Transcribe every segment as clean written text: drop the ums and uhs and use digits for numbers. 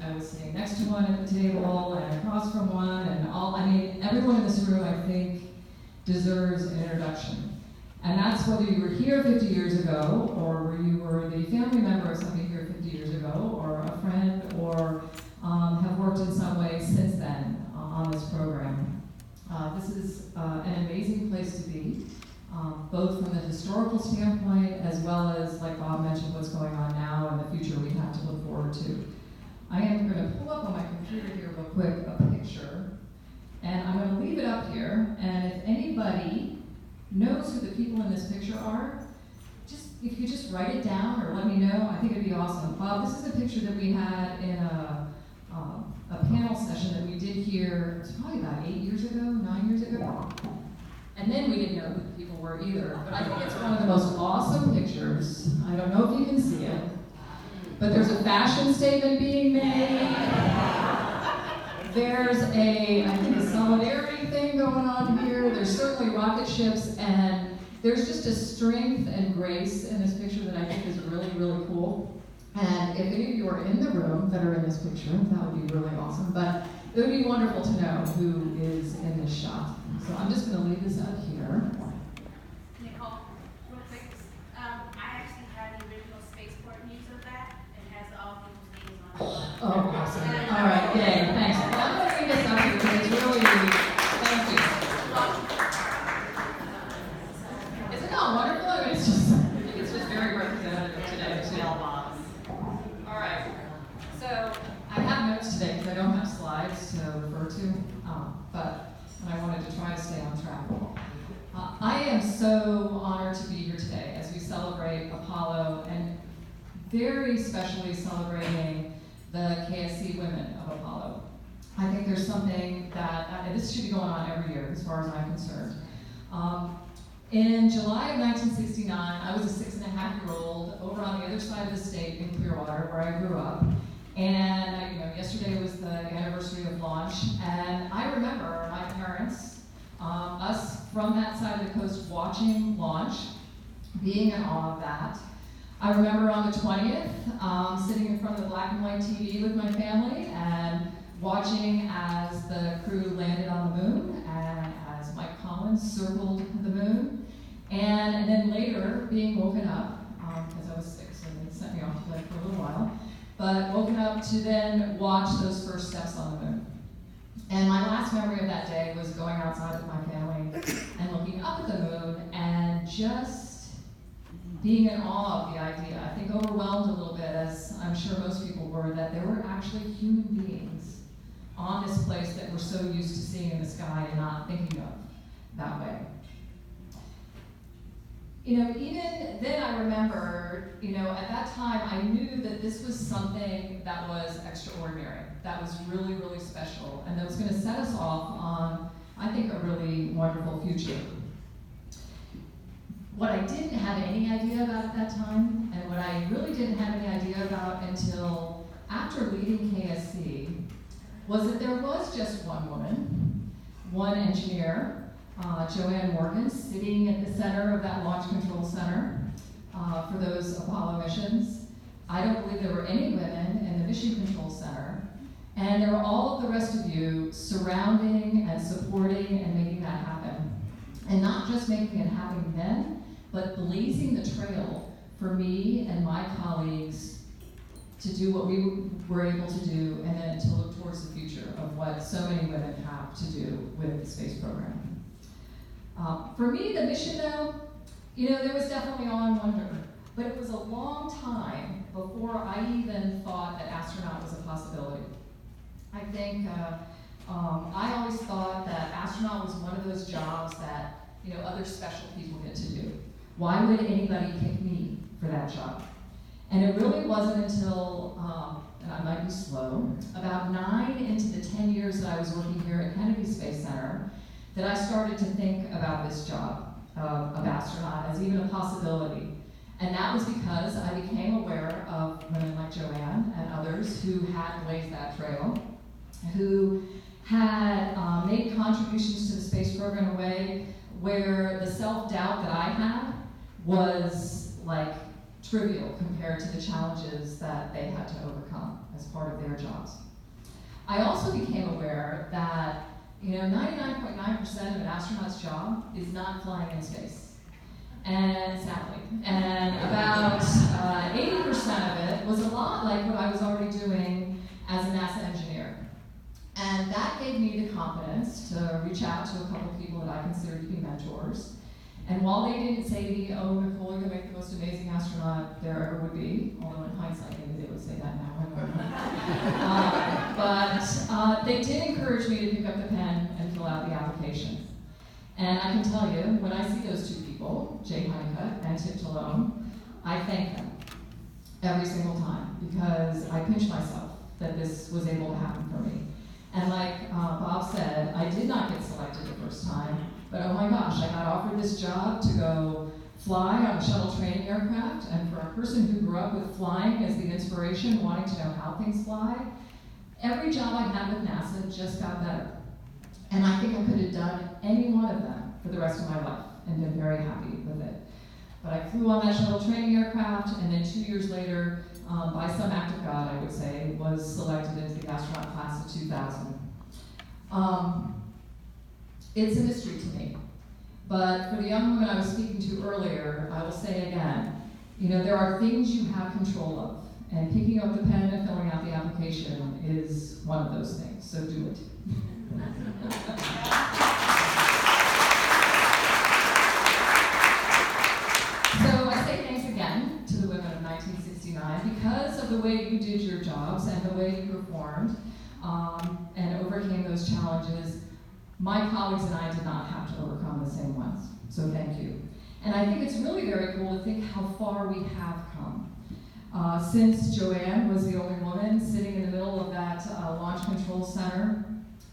I was sitting next to one at the table and across from one, and everyone in this room, I think, deserves an introduction. And that's whether you were here 50 years ago, or you were the family member of somebody here 50 years ago, or a friend, or have worked in some way since then on this program. This is an amazing place to be, both from the historical standpoint, as well as, like Bob mentioned, what's going on now and the future we have to look forward to. I am going to pull up on my computer here real quick a picture, and I'm going to leave it up here, and if anybody knows who the people in this picture are, if you just write it down or let me know, I think it'd be awesome. Bob, this is a picture that we had in a panel session that we did here, it's probably about 9 years ago. And then we didn't know who the people were either. But I think it's one of the most awesome pictures. I don't know if you can see it, but there's a fashion statement being made. There's I think a solidarity thing going on here. There's certainly rocket ships, and there's just a strength and grace in this picture that I think is really, really cool. And if any of you are in the room that are in this picture, that would be really awesome. But it would be wonderful to know who is in this shot. So I'm just going to leave this up here. Nicole, real quick, I actually had the original Spaceport news of that. It has all people's names on it. Oh, awesome. All right, yay, thanks. I'm going to read this up here because it's really, thank you. Isn't that wonderful? I mean, I think it's just very representative of today, too. All right, so I have notes today because I don't have slides to refer to, but I wanted to try to stay on track. I am so honored to be here today as we celebrate Apollo, and very specially celebrating the KSC women of Apollo. I think there's something that, this should be going on every year as far as I'm concerned. In July of 1969, I was a 6.5-year-old over on the other side of the state in Clearwater, where I grew up. And yesterday was the anniversary of launch, and I remember my parents, us from that side of the coast watching launch, being in awe of that. I remember on the 20th, sitting in front of the black and white TV with my family and watching as the crew landed on the moon and as Mike Collins circled the moon. And then later being woken up, because I was sick, so they sent me off to bed for a little while, but woken up to then watch those first steps on the moon. And my last memory of that day was going outside with my family and looking up at the moon and just being in awe of the idea. I think overwhelmed a little bit, as I'm sure most people were, that there were actually human beings on this place that we're so used to seeing in the sky and not thinking of that way. Even then I remember, at that time I knew that this was something that was extraordinary, that was really, really special, and that was going to set us off on, I think, a really wonderful future. What I didn't have any idea about at that time, and what I really didn't have any idea about until after leaving KSC, was that there was just one woman, one engineer, Joanne Morgan, sitting at the center of that launch control center for those Apollo missions. I don't believe there were any women in the mission control center. And there were all of the rest of you surrounding and supporting and making that happen. And not just making it happen then, but blazing the trail for me and my colleagues to do what we were able to do, and then to look towards the future of what so many women have to do with the space program. For me, the mission, though, there was definitely awe and wonder, but it was a long time before I even thought that astronaut was a possibility. I think I always thought that astronaut was one of those jobs that other special people get to do. Why would anybody pick me for that job? And it really wasn't until, and I might be slow, about 9 into the 10 years that I was working here at Kennedy Space Center, that I started to think about this job of astronaut as even a possibility. And that was because I became aware of women like Joanne and others who had blazed that trail, who had made contributions to the space program in a way where the self-doubt that I had was like trivial compared to the challenges that they had to overcome as part of their jobs. I also became aware that 99.9% of an astronaut's job is not flying in space, and sadly, and about 80% of it was a lot like what I was already doing as a NASA engineer. And that gave me the confidence to reach out to a couple of people that I considered to be mentors. And while they didn't say to me, "Oh, Nicole, you're going to make the most amazing astronaut there ever would be," although in hindsight, maybe they would say that now. But they did encourage me to pick up the pen and fill out the application. And I can tell you, when I see those two people, Jay Honeycutt and Tip Talone, I thank them every single time, because I pinch myself that this was able to happen for me. And like Bob said, I did not get selected the first time, but oh my gosh, I got offered this job to go fly on a shuttle training aircraft, and for a person who grew up with flying as the inspiration, wanting to know how things fly, every job I had with NASA just got better. And I think I could have done any one of them for the rest of my life and been very happy with it. But I flew on that shuttle training aircraft, and then 2 years later, by some act of God, I would say, was selected into the astronaut class of 2000. It's a mystery to me. But for the young woman I was speaking to earlier, I will say again, there are things you have control of, and picking up the pen and filling out the application is one of those things, so do it. So I say thanks again to the women of 1969 because of the way you did your jobs and the way you performed and overcame those challenges. My colleagues and I did not have to overcome the same ones, so thank you. And I think it's really very cool to think how far we have come. Since Joanne was the only woman sitting in the middle of that Launch Control Center,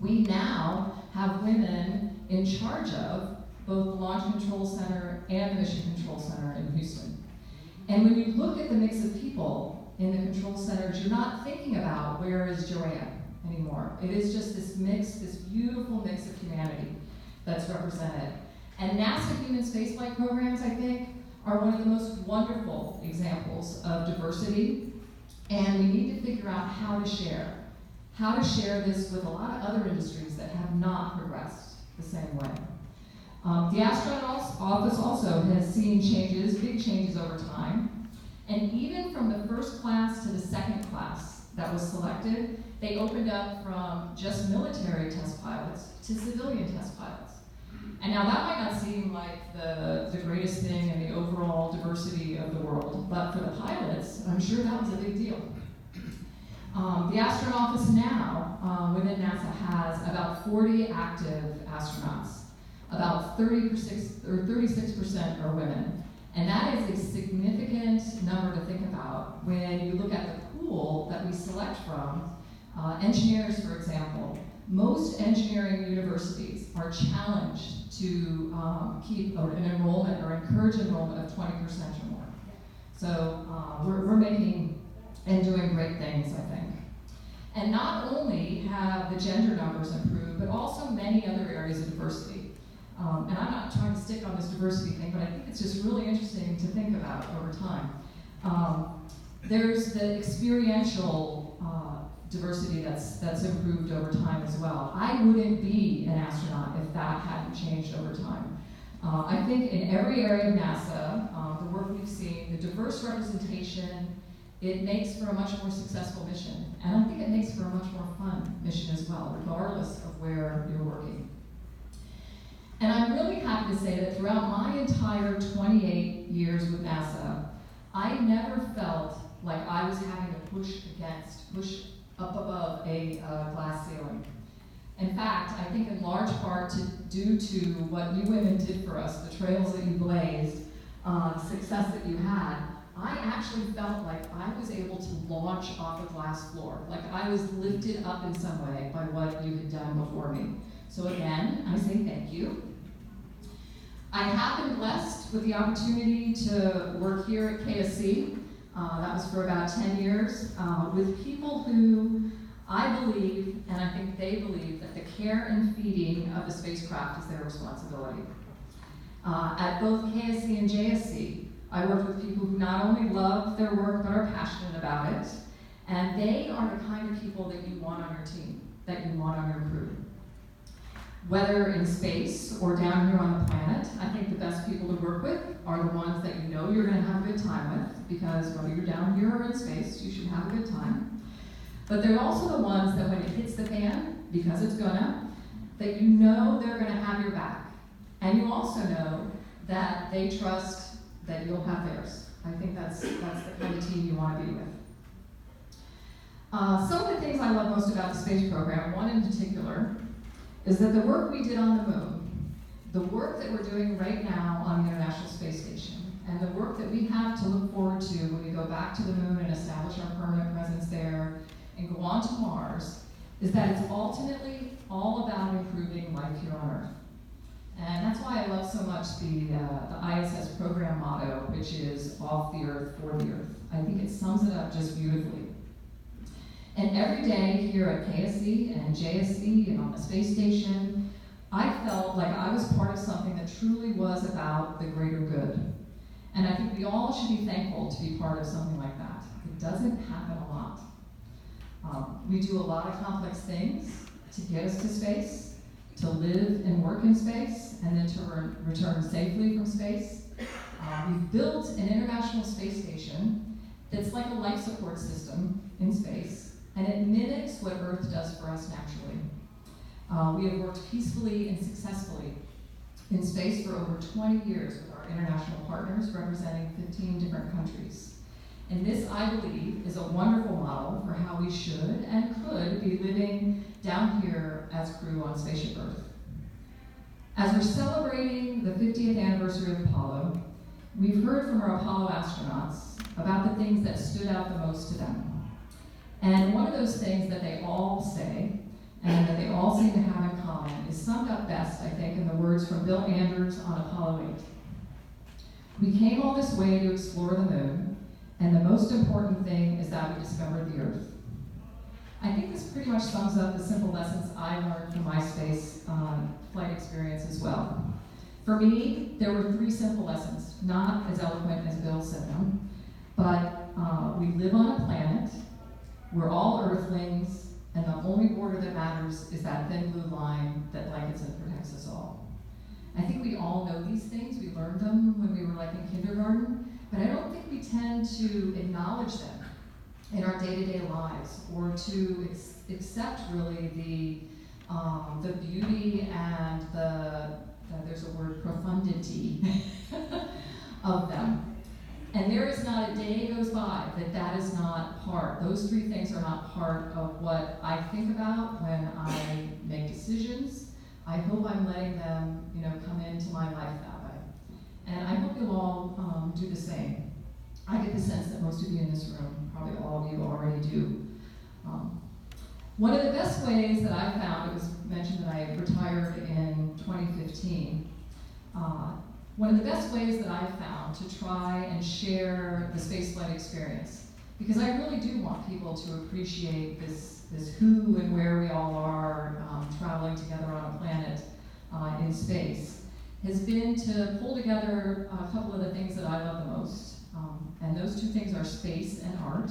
we now have women in charge of both the Launch Control Center and the Mission Control Center in Houston. And when you look at the mix of people in the control centers, you're not thinking about where is Joanne anymore. It is just this mix, this beautiful mix of humanity that's represented. And NASA human spaceflight programs, I think, are one of the most wonderful examples of diversity. And we need to figure out how to share this with a lot of other industries that have not progressed the same way. The astronaut office also has seen changes, big changes over time. And even from the first class to the second class that was selected, they opened up from just military test pilots to civilian test pilots. And now that might not seem like the greatest thing in the overall diversity of the world, but for the pilots, I'm sure that was a big deal. The astronaut office now within NASA has about 40 active astronauts. About 36% are women. And that is a significant number to think about when you look at the pool that we select from. Engineers, for example, most engineering universities are challenged to keep an enrollment or encourage enrollment of 20% or more. So we're making and doing great things, I think. And not only have the gender numbers improved, but also many other areas of diversity. And I'm not trying to stick on this diversity thing, but I think it's just really interesting to think about over time. There's the experiential diversity that's improved over time as well. I wouldn't be an astronaut if that hadn't changed over time. I think in every area of NASA, the work we've seen, the diverse representation, it makes for a much more successful mission. And I think it makes for a much more fun mission as well, regardless of where you're working. And I'm really happy to say that throughout my entire 28 years with NASA, I never felt like I was having to push up above a glass ceiling. In fact, I think in large part due to what you women did for us, the trails that you blazed, the success that you had, I actually felt like I was able to launch off a glass floor, like I was lifted up in some way by what you had done before me. So again, I say thank you. I have been blessed with the opportunity to work here at KSC. That was for about 10 years, with people who I believe, and I think they believe, that the care and feeding of the spacecraft is their responsibility. At both KSC and JSC, I worked with people who not only love their work but are passionate about it, and they are the kind of people that you want on your team, that you want on your crew. Whether in space or down here on the planet, I think the best people to work with are the ones that you know you're going to have a good time with, because whether you're down here or in space, you should have a good time. But they're also the ones that when it hits the fan, because it's gonna, that you know they're going to have your back. And you also know that they trust that you'll have theirs. I think that's the kind of team you want to be with. Some of the things I love most about the space program, one in particular, is that the work we did on the moon, the work that we're doing right now on the International Space Station, and the work that we have to look forward to when we go back to the moon and establish our permanent presence there and go on to Mars, is that it's ultimately all about improving life here on Earth. And that's why I love so much the ISS program motto, which is off the Earth, for the Earth. I think it sums it up just beautifully. And every day here at KSC and JSC and on the space station, I felt like I was part of something that truly was about the greater good. And I think we all should be thankful to be part of something like that. It doesn't happen a lot. We do a lot of complex things to get us to space, to live and work in space, and then to return safely from space. We've built an International Space Station that's like a life support system in space, and it mimics what Earth does for us naturally. We have worked peacefully and successfully in space for over 20 years with our international partners representing 15 different countries. And this, I believe, is a wonderful model for how we should and could be living down here as crew on Spaceship Earth. As we're celebrating the 50th anniversary of Apollo, we've heard from our Apollo astronauts about the things that stood out the most to them. And one of those things that they all say, and that they all seem to have in common, is summed up best, I think, in the words from Bill Anders on Apollo 8. We came all this way to explore the moon, and the most important thing is that we discovered the Earth. I think this pretty much sums up the simple lessons I learned from my space flight experience as well. For me, there were 3 simple lessons, not as eloquent as Bill said them, but we live on a planet, we're all Earthlings, and the only border that matters is that thin blue line that blankets and protects us all. I think we all know these things. We learned them when we were like in kindergarten, but I don't think we tend to acknowledge them in our day-to-day lives, or to accept really the beauty and there's a word, profundity of them. And there is not a day goes by that is not part, those 3 things are not part of what I think about when I make decisions. I hope I'm letting them, come into my life that way. And I hope you'll all do the same. I get the sense that most of you in this room, probably all of you already do. One of the best ways that I found, it was mentioned that I retired in 2015, one of the best ways that I've found to try and share the spaceflight experience, because I really do want people to appreciate this who and where we all are traveling together on a planet in space, has been to pull together a couple of the things that I love the most. And those 2 things are space and art.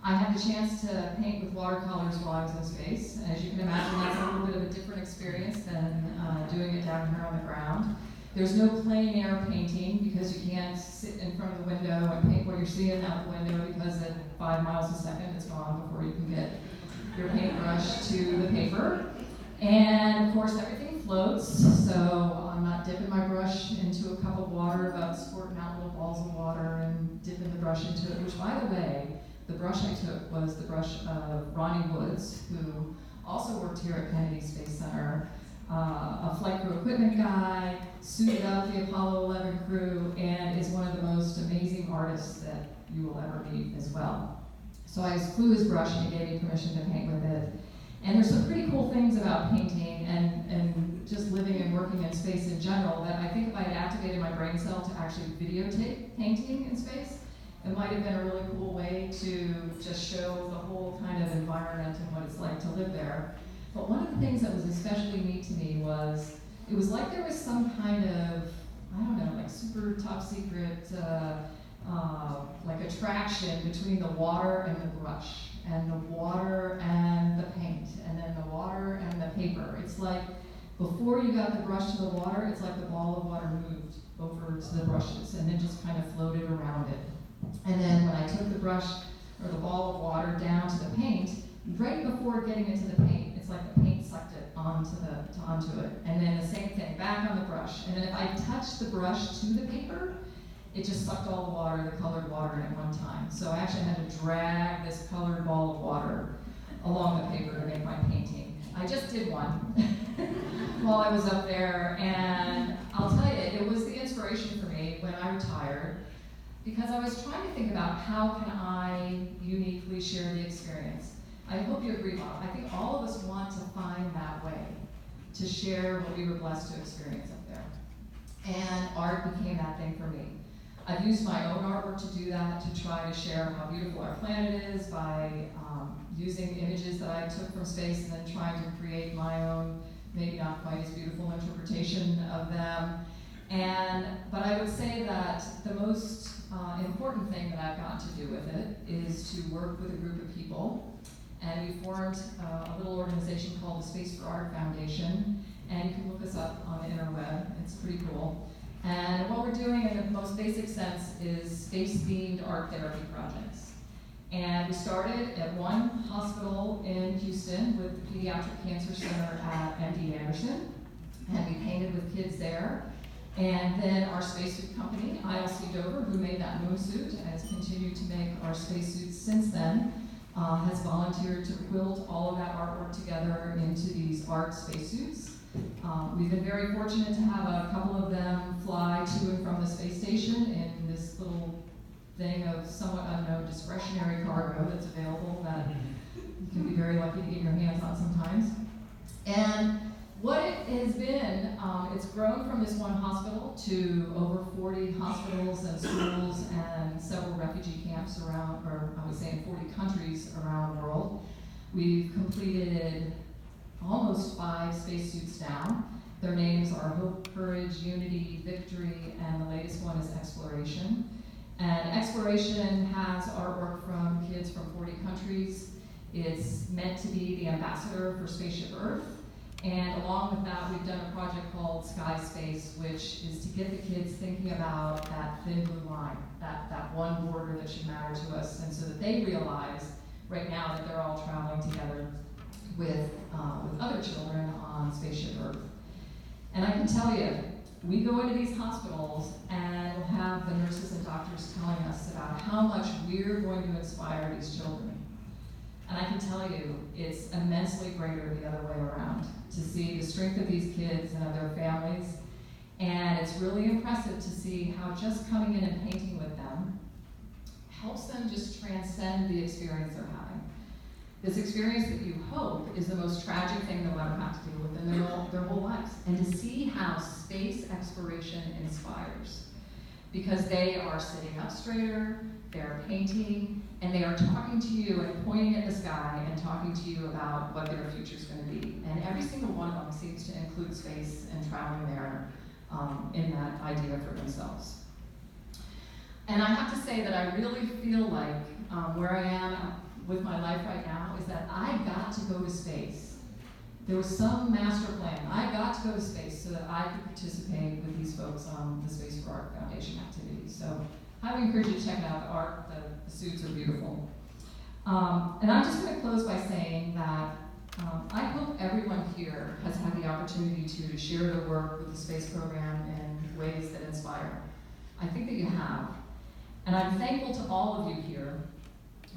I had the chance to paint with watercolors while I was in space. As you can imagine, that's a little bit of a different experience than doing it down here on the ground. There's no plein air painting because you can't sit in front of the window and paint what you're seeing out the window, because at 5 miles a second it's gone before you can get your paintbrush to the paper. And of course everything floats, so I'm not dipping my brush into a cup of water, but squirting out little balls of water and dipping the brush into it, which, by the way, the brush I took was the brush of Ronnie Woods, who also worked here at Kennedy Space Center, a flight crew equipment guy, suited up the Apollo 11 crew, and is one of the most amazing artists that you will ever meet as well. So I flew his brush and he gave me permission to paint with it. And there's some pretty cool things about painting and just living and working in space in general that I think if I had activated my brain cell to actually videotape painting in space, it might have been a really cool way to just show the whole kind of environment and what it's like to live there. But one of the things that was especially neat to me was, it was like there was some kind of I don't know, like super top secret, like attraction between the water and the brush, and the water and the paint, and then the water and the paper. It's like before you got the brush to the water, it's like the ball of water moved over to the brushes and then just kind of floated around it. And then when I took the brush or the ball of water down to the paint, right before getting into the paint, it's like the paint sucked it onto it. And then the same thing, back on the brush. And then if I touched the brush to the paper, it just sucked all the water, the colored water in at one time. So I actually had to drag this colored ball of water along the paper to make my painting. I just did one while I was up there, and I'll tell you, it was the inspiration for me when I retired, because I was trying to think about how can I uniquely share the experience. I hope you agree, Bob. I think all of us want to find that way to share what we were blessed to experience up there. And art became that thing for me. I've used my own artwork to do that, to try to share how beautiful our planet is by using images that I took from space and then trying to create my own, maybe not quite as beautiful interpretation of them. But I would say that the most important thing that I've got to do with it is to work with a group of people. And we formed a little organization called the Space for Art Foundation, and you can look us up on the interweb. It's pretty cool. And what we're doing in the most basic sense is space-themed art therapy projects. And we started at one hospital in Houston with the Pediatric Cancer Center at MD Anderson, and we painted with kids there. And then our spacesuit company, ILC Dover, who made that moon suit and has continued to make our spacesuits since then, has volunteered to quilt all of that artwork together into these art spacesuits. We've been very fortunate to have a couple of them fly to and from the space station in this little thing of somewhat unknown discretionary cargo that's available that you can be very lucky to get your hands on sometimes. And what it has been, it's grown from this one hospital to over 40 hospitals and schools and several refugee camps around, or I would say in 40 countries around the world. We've completed almost 5 spacesuits now. Their names are Hope, Courage, Unity, Victory, and the latest one is Exploration. And Exploration has artwork from kids from 40 countries. It's meant to be the ambassador for Spaceship Earth. And along with that, we've done a project called Sky Space, which is to get the kids thinking about that thin blue line, that one border that should matter to us, and so that they realize right now that they're all traveling together with other children on Spaceship Earth. And I can tell you, we go into these hospitals and we'll have the nurses and doctors telling us about how much we're going to inspire these children. And I can tell you, it's immensely greater the other way around, to see the strength of these kids and of their families. And it's really impressive to see how just coming in and painting with them helps them just transcend the experience they're having. This experience that you hope is the most tragic thing they'll ever have to deal with in their whole lives. And to see how space exploration inspires. Because they are sitting up straighter, they're painting, and they are talking to you and pointing at the sky and talking to you about what their future's going to be. And every single one of them seems to include space and traveling there in that idea for themselves. And I have to say that I really feel like where I am with my life right now is that I got to go to space. There was some master plan. I got to go to space so that I could participate with these folks on the Space for Art Foundation activities. So I would encourage you to check out the art. The suits are beautiful. And I'm just going to close by saying that I hope everyone here has had the opportunity to share their work with the space program in ways that inspire. I think that you have. And I'm thankful to all of you here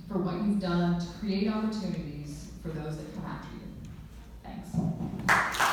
for what you've done to create opportunities for those that come after you. Thanks.